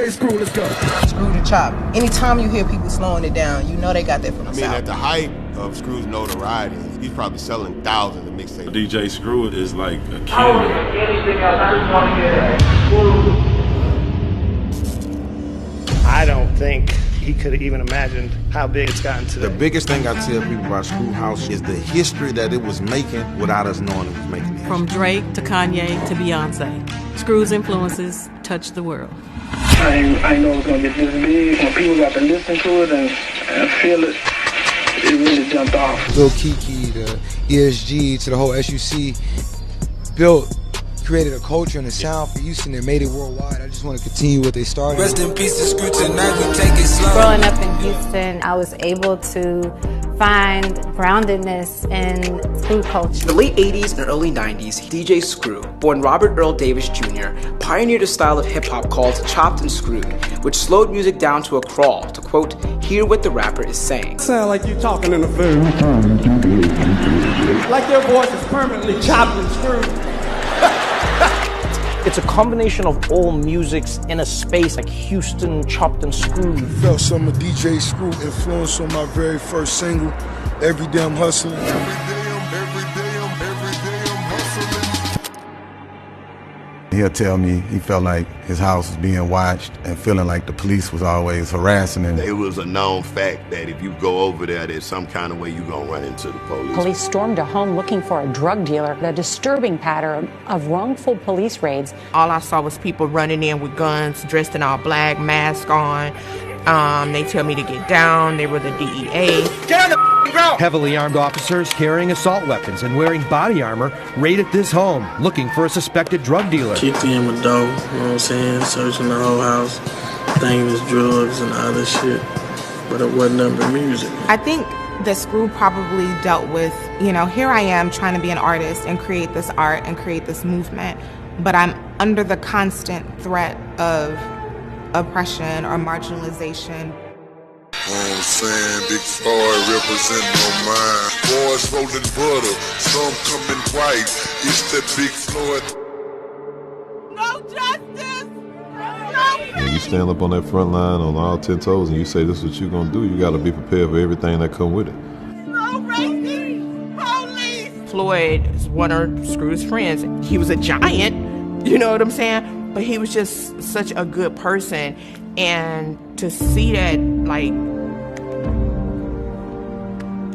DJ Screw, let's go. Screw the chop. Anytime you hear people slowing it down, you know they got that from the South. At the height of Screw's notoriety, he's probably selling thousands of mixtapes. DJ Screw is like a king. I don't want anything else. I just want to get that. I don't think he could have even imagined how big it's gotten today. The biggest thing I tell people about Screw House is the history that it was making without us knowing it was making it. From Drake to Kanye to Beyonce, Screw's influences touched the world. I know it's going to get this big. When people got to listen to it and feel it, it really jumped off. Lil Kiki, the ESG, to the whole SUC, created a culture and a sound for Houston that made it worldwide. I just want to continue what they started. Rest in peace to Screw, tonight we take it slow. Growing up in Houston, I was able to find groundedness in Screw culture. In the late 80s and early 90s, DJ Screw, born Robert Earl Davis Jr., pioneered a style of hip-hop called chopped and screwed, which slowed music down to a crawl to, quote, hear what the rapper is saying. Sound like you talking in a phone. Like your voice is permanently chopped and screwed. It's a combination of all musics in a space like Houston, chopped and screwed. Felt some of DJ Screw influence on my very first single, Every Day I'm Hustling. He'll tell me he felt like his house was being watched and feeling like the police was always harassing him. It was a known fact that if you go over there's some kind of way you're going to run into the police. Police stormed a home looking for a drug dealer. The disturbing pattern of wrongful police raids. All I saw was people running in with guns, dressed in all black, mask on. They tell me to get down. They were the DEA. Get on the ground! Heavily armed officers carrying assault weapons and wearing body armor raided this home, looking for a suspected drug dealer. Kicked in with dope, you know what I'm saying? Searching the whole house. Thinking it was drugs and other shit. But it wasn't under music. I think that Screw probably dealt with, here I am trying to be an artist and create this art and create this movement, but I'm under the constant threat of oppression or marginalization. You know what I'm saying? Big Floyd representing on mine. Boys rolling butter, some coming white. It's that Big Floyd. No justice! No peace! When you stand up on that front line on all 10 toes and you say this is what you're going to do, you got to be prepared for everything that come with it. No racist! Police! Floyd is one of Screw's friends. He was a giant, you know what I'm saying? But he was just such a good person, and to see that,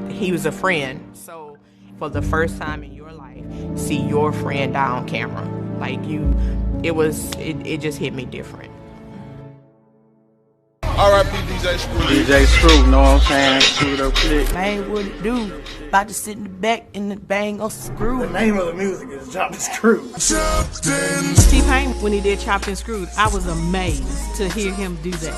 he was a friend. So for the first time in your life, see your friend die on camera, it just hit me different. R.I.P. DJ Screw. DJ Screw, know what I'm saying? Screwed up click. Man, what it do? About to sit in the back and the bang on Screw. The name of the music is Chopped and Screwed. T-Pain, when he did Chopped and Screwed, I was amazed to hear him do that.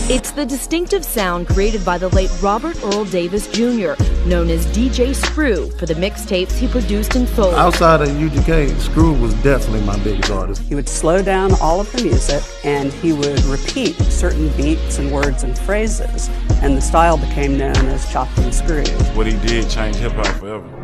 It's the distinctive sound created by the late Robert Earl Davis Jr., known as DJ Screw, for the mixtapes he produced and sold. Outside of UGK, Screw was definitely my biggest artist. He would slow down all of the music, and he would repeat certain beats and words and phrases, and the style became known as Chopped and Screwed. What he did changed hip-hop forever.